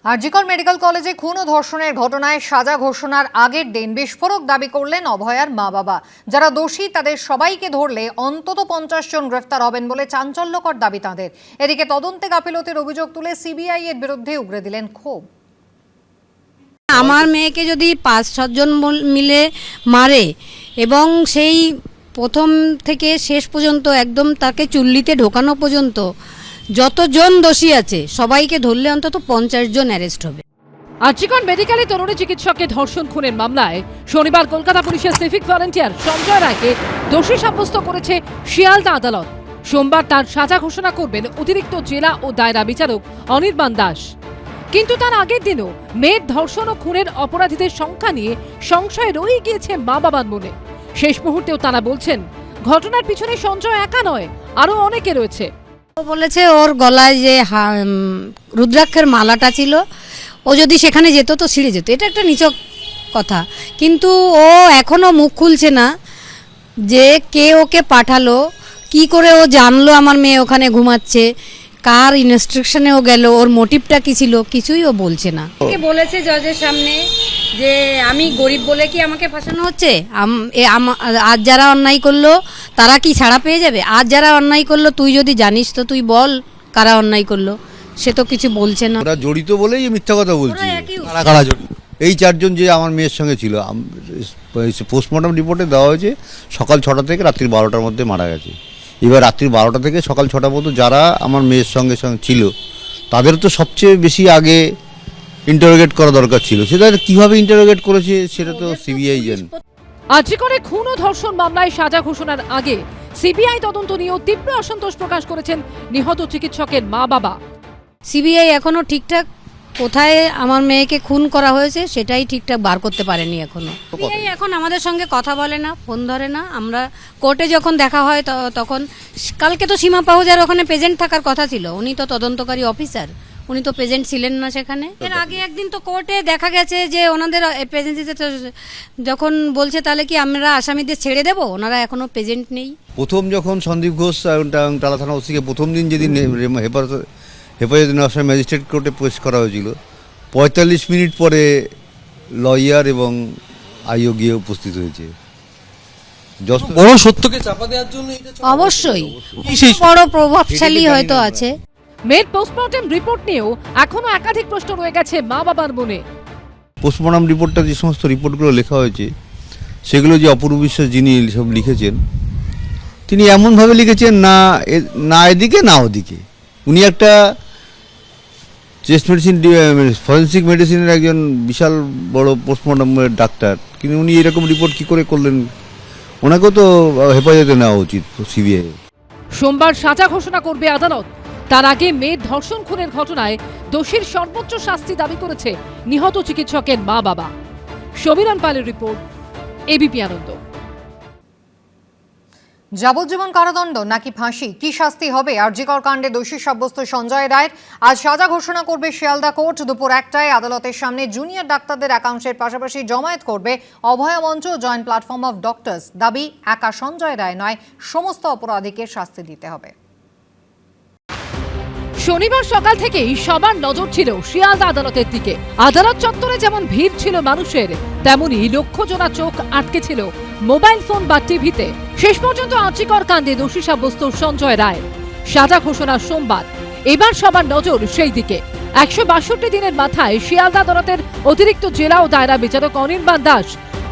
RG Kar medical কলেজে খুন ও ধর্ষণের ঘটনায় সাজা ঘোষণার আগের দিন বিস্ফোরক দাবি করলেন অভয়ার মা বাবা। যারা দোষী তাদের সবাইকে ধরলে অন্তত 50 জন গ্রেফতার হবেন বলে চাঞ্চল্যকর দাবি তাঁদের। এদিকে তদন্তে গাফিলতির অভিযোগ তুলে সিবিআই এর বিরুদ্ধে উগরে দিলেন ক্ষোভ। আমার মেয়েকে যদি 5-6 জন মিলে মারে এবং সেই প্রথম থেকে শেষ পর্যন্ত একদম তাকে চুল্লিতে ঢোকানো পর্যন্ত যতজন দোষী আছে সবাইকে ধরলে অন্তত 50 জন অ্যারেস্ট হবে। আরজিকর মেডিকেলে তরুণী চিকিৎসককে ধর্ষণ খুনের মামলায় শনিবার কলকাতা পুলিশের সিভিক ভলান্টিয়ার সঞ্জয় রায়কে দোষী সাব্যস্ত করেছে শিয়ালদা আদালত। সোমবার তার সাজা ঘোষণা করবেন অতিরিক্ত জেলা ও দায়রা বিচারক অনির্বাণ দাস। কিন্তু তার আগের দিনও মেয়ের ধর্ষণ ও খুনের অপরাধীদের সংখ্যা নিয়ে সংশয় রয়ে গিয়েছে মা বাবার মনে। শেষ মুহূর্তেও তারা বলছেন ঘটনার পিছনে সঞ্জয় একা নয়, আরো অনেকে রয়েছে। ও বলেছে ওর গলায় যে রুদ্রাক্ষের মালাটা ছিল, ও যদি সেখানে যেত তো ছিঁড়ে যেত। এটা একটা নিছক কথা, কিন্তু ও এখনো মুখ খুলছে না যে কে ওকে পাঠালো, কি করে ও জানলো আমার মেয়ে ওখানে ঘুমাচ্ছে, কার ইনস্ট্রাকশনে ও গেল, ওর মোটিভটা কি ছিল, কিছুই ও বলছে না। ওকে বলেছে জজের সামনে যে আমি গরিব বলে কি আমাকে ফাঁসানো হচ্ছে, আজ যারা অন্যায় করলো তারা কি ছাড়া পেয়ে যাবে, আজ যারা অন্যায় করলো তুই যদি জানিস তো তুই বল কারা অন্যায় করলো। সে তো কিছু বলছে না। ওরা জড়িত বলেই মিথ্যা কথা বলছি। কারা কারা জড়িত? এই 4 জন যে আমার মেয়ের সঙ্গে ছিল, পোস্টমর্টম রিপোর্টে দেওয়া হয়েছে সকাল 6টা থেকে রাত্রি 12টার মধ্যে মারা গেছে। এবার রাত্রি 12টা থেকে সকাল 6টা পর্যন্ত যারা আমার মেয়ের সঙ্গে ছিল তাদের তো সবচেয়ে বেশি আগে ইন্টারোগেট করা দরকার ছিল। সেটা কিভাবে ইন্টারোগেট করেছে সেটা তো সিবিআই জানে। আরজিকরে খুন ও ধর্ষণ মামলায় সাজা ঘোষণার আগে সিবিআই তদন্ত নিয়েও তীব্র অসন্তোষ প্রকাশ করেছেন নিহত চিকিৎসকের মা বাবা। সিবিআই এখনো ঠিকঠাক কোথায় আমার মেয়েকে খুন করা হয়েছে সেটাই ঠিকঠাক বার করতে পারেনি এখনো। সিবিআই এখন আমাদের সঙ্গে কথা বলে না, ফোন ধরে না। আমরা কোর্টে যখন দেখা হয় তখন, কালকে তো সীমা পাহুজার ওখানে প্রেজেন্ট থাকার কথা ছিল, উনি তো তদন্তকারী অফিসার, উনি তো প্রেজেন্ট ছিলেন না সেখানে। এর আগে একদিন তো কোর্টে দেখা গেছে যে ওনাদের প্রেজেন্সিতে যখন বলছে তাহলে কি আমরা আসামিদের ছেড়ে দেব, ওনারা এখনো প্রেজেন্ট নেই। প্রথম যখন সন্দীপ ঘোষ টালা থানা ওসিকে প্রথম দিন যেদিন হেফাজতে নেওয়ার সময় ম্যাজিস্ট্রেট কোর্টে পেশ করা হয়েছিল, 45 মিনিট পরে লয়ার এবং আইও গিয়ে উপস্থিত হয়েছে। বড় সত্যকে চাপা দেওয়ার জন্য অবশ্যই বড় প্রভাবশালী হয়তো আছে। মেয়ের পোস্টমর্টম রিপোর্ট নিয়েও এখনো একাধিক প্রশ্ন রয়ে গেছে মা বাবার মনে। পোস্টমর্টম রিপোর্টটা যে সমস্ত রিপোর্টগুলো লেখা হয়েছে সেগুলো যে অপূর্ব বিশ্বাস যিনি সব লিখেছেন, তিনি এমনভাবে লিখেছেন না এদিকে না ওদিকে। উনি একটা চেস্ট মেডিসিন ফরেন্সিক মেডিসিনের একজন বিশাল বড় পোস্টমর্টমের ডাক্তার, কিন্তু উনি এরকম রিপোর্ট কি করে করলেন? ওনাকেও তো হেফাজতে নেওয়া উচিত সিবিআই। সোমবার সাজা ঘোষণা করবে আদালত। তার আগে মেয়ের ধর্ষণ খুনের ঘটনায় দোষীর সর্বোচ্চ শাস্তি দাবি করেছে নিহত চিকিৎসকের মা বাবা। সমীরণ পালের রিপোর্ট, এবিপি আনন্দ। যাবজ্জীবন কারাদণ্ড নাকি ফাঁসি, কি শাস্তি হবে আরজিকর কাণ্ডে দোষী সাব্যস্ত সঞ্জয় রায়ের? আজ সাজা ঘোষণা করবে শিয়ালদা কোর্ট। দুপুর 1টায় আদালতের সামনে জুনিয়র ডাক্তারদের একাংশের পাশাপাশি জমায়েত করবে অভয়া মঞ্চ ও জয়েন্ট প্ল্যাটফর্ম অফ ডক্টরস। দাবি একা সঞ্জয় রায় নয়, সমস্ত অপরাধীকে শাস্তি দিতে হবে। শনিবার সকাল থেকেই সবার নজর ছিল শিয়ালদা আদালতের দিকে। আদালত চত্বরে যেমন ভিড় ছিল মানুষের, তেমনি লক্ষ্য জোড়া চোখ আটকে ছিল মোবাইল ফোন বা টিভিতে। শেষ পর্যন্ত আরজিকর কাণ্ডে দোষী সাব্যস্ত সঞ্জয় রায়। সাজা ঘোষণা সোমবার, এবার সবার নজর সেই দিকে। 162 দিনের মাথায় শিয়ালদা আদালতের অতিরিক্ত জেলা ও দায়রা বিচারক অনির্বাণ দাস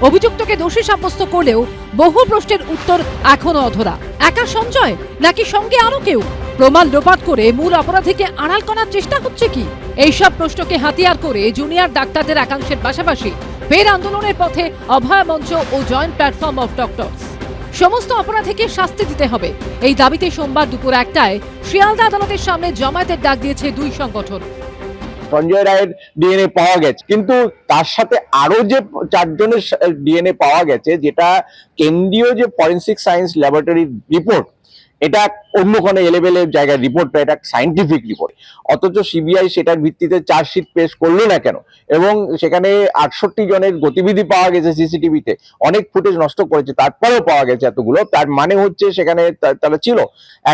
অভিযুক্তকে দোষী সাব্যস্ত করলেও বহু প্রশ্নের উত্তর এখনো অধরা। একা সঞ্জয় নাকি সঙ্গে আরো কেউ? প্রমাণ লোপাট করে মূল অপরাধীকে আড়াল করার চেষ্টা হচ্ছে কি? এইসব প্রশ্নকে হাতিয়ার করে জুনিয়র ডাক্তারদের একাংশের পাশাপাশি ফের আন্দোলনের পথে অভয়া মঞ্চ ও জয়েন্ট প্ল্যাটফর্ম অফ ডক্টরস। সমস্ত অপরাধীকে শাস্তি দিতে হবে, এই দাবিতে সোমবার দুপুর 1টায় শিয়ালদা আদালতের সামনে জমায়েতের ডাক দিয়েছে দুই সংগঠন। সঞ্জয় রায়ের ডিএনএ পাওয়া গেছে, কিন্তু তার সাথে আরো যে 4 জনের ডিএনএ পাওয়া গেছে, যেটা কেন্দ্রীয় যে ফরেন্সিক সায়েন্স ল্যাবরেটরির রিপোর্ট, এটা অন্য কোনো এলেভেলের জায়গায় রিপোর্টটা, এটা সায়েন্টিফিক রিপোর্ট, অথচ সিবিআই সেটার ভিত্তিতে চার্জশিট পেশ করলো না কেন? এবং সেখানে 68 জনের গতিবিধি পাওয়া গেছে সিসিটিভিতে, অনেক ফুটেজ নষ্ট করেছে, তারপরেও পাওয়া গেছে এতগুলো। তার মানে হচ্ছে সেখানে তারা ছিল।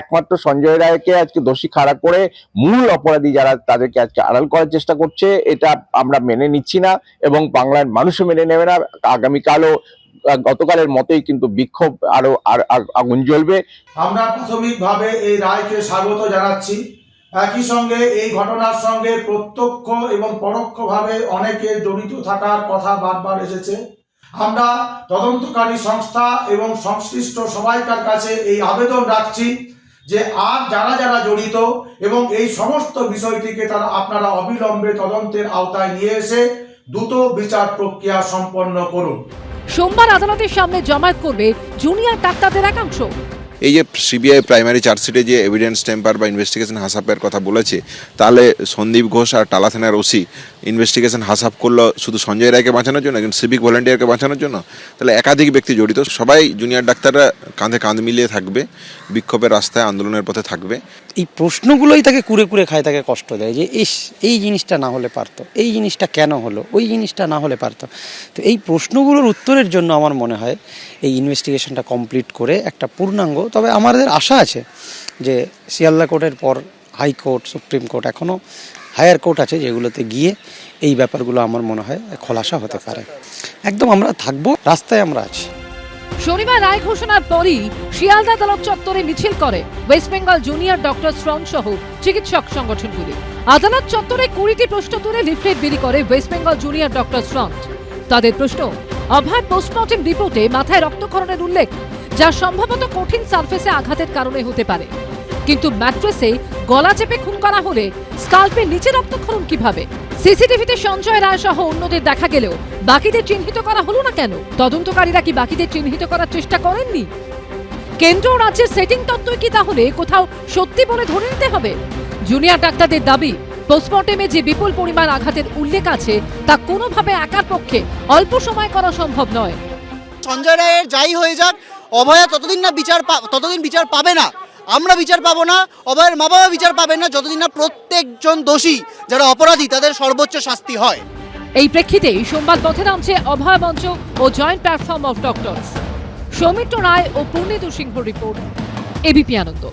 একমাত্র সঞ্জয় রায়কে আজকে দোষী খাড়া করে মূল অপরাধী যারা, তাদেরকে আজকে আড়াল করার চেষ্টা করছে। এটা আমরা মেনে নিচ্ছি না এবং বাংলার মানুষও মেনে নেবে না। আগামীকালও গতকালের মতোই কিন্তু বিক্ষোভ আরো আগুন জ্বলবে। আমরা প্রাথমিকভাবে এই রায়কে স্বাগত জানাচ্ছি। একই সঙ্গে এই ঘটনার সঙ্গে প্রত্যক্ষ এবং পরোক্ষভাবে অনেকের জড়িত থাকার কথা বারবার এসেছে। আমরা তদন্তকারী সংস্থা এবং সংশ্লিষ্ট সবাইকার কাছে এই আবেদন রাখছি যে আর যারা যারা জড়িত এবং এই সমস্ত বিষয়টিকে আপনারা অবিলম্বে তদন্তের আওতায় নিয়ে এসে দ্রুত বিচার প্রক্রিয়া সম্পন্ন করুন। সোমবার আদালতের সামনে জমায়েত করবে জুনিয়র ডাক্তারদের একাংশ। এই যে সিবিআই প্রাইমারি চার্জশিটে যে এভিডেন্স টেম্পার বা ইনভেস্টিগেশন হাসাপের কথা বলেছে, তাহলে সন্দীপ ঘোষ আর টালা থানার ওসি ইনভেস্টিগেশন হাসাপ করলো শুধু সঞ্জয় রায়কে বাঁচানোর জন্য, কিন্তু সিভিক ভলেন্টিয়ারকে বাঁচানোর জন্য? তাহলে একাধিক ব্যক্তি জড়িত। সবাই জুনিয়র ডাক্তাররা কাঁধে কাঁধ মিলিয়ে থাকবে, বিক্ষোভের রাস্তায় আন্দোলনের পথে থাকবে। এই প্রশ্নগুলোই তাকে কুড়ে কুড়ে খায়, তাকে কষ্ট দেয় যে এই জিনিসটা না হলে পারতো, এই জিনিসটা কেন হলো, ওই জিনিসটা না হলে পারতো। তো এই প্রশ্নগুলোর উত্তরের জন্য আমার মনে হয় এই ইনভেস্টিগেশনটা কমপ্লিট করে একটা পূর্ণাঙ্গ, তবে আমাদের আশা আছে যে শিয়ালদা কোর্টের পর হাইকোর্ট, সুপ্রিম কোর্ট, এখনও হায়ার কোর্ট আছে, যেগুলোতে গিয়ে এই ব্যাপারগুলো আমার মনে হয় খোলাসা হতে পারে। একদম আমরা থাকবো, রাস্তায় আমরা আছি। শনিবার রায় ঘোষণার পরই শিয়ালদা আদালত চত্বরে মিছিল করে West Bengal junior doctors front সহ চিকিৎসক সংগঠনগুলি। আদালত চত্বরে 20টি প্রশ্ন তুলে লিফলেট বিলি করে West Bengal junior doctors front. তাদের প্রশ্ন, অভয় পোস্টমর্টেম রিপোর্টে মাথায় রক্তক্ষরণের উল্লেখ, যা সম্ভবত কঠিন সারফেসে আঘাতের কারণে হতে পারে, কিন্তু ম্যাট্রেসে গলা চেপে খুন করা হলে স্কাল্পের নিচে রক্তক্ষরণ কিভাবে? সিসিটিভিতে সঞ্জয় রায় সহ অন্যদের দেখা গেলেও বাকিদের চিহ্নিত করা হলো না কেন? তদন্তকারীরা কি বাকিদের চিহ্নিত করার চেষ্টা করেননি? কেন্দ্র ও রাজ্যের সেটিং তত্ত্বই কি তাহলে কোথাও সত্যি বলে ধরে নিতে হবে? জুনিয়র ডাক্তারদের দাবি, পোস্টমর্টেমে যে বিপুল পরিমাণ আঘাতের উল্লেখ আছে তা কোনোভাবে একার পক্ষে অল্প সময় করা সম্ভব নয়। সঞ্জয় রায়ের যাই হয়ে যাক, অভয়া ততদিন বিচার পাবে না, আমরা বিচার পাবো না, অভয়ের মা বাবা বিচার পাবেন না, যতদিন না প্রত্যেকজন দোষী যারা অপরাধী তাদের সর্বোচ্চ শাস্তি হয়। এই প্রেক্ষিতেই সোমবার পথে নামছে অভয় মঞ্চ ও joint platform of doctors. Soumitra Roy ও পূর্ণিতু সিংহ রিপোর্ট, এবিপি আনন্দ।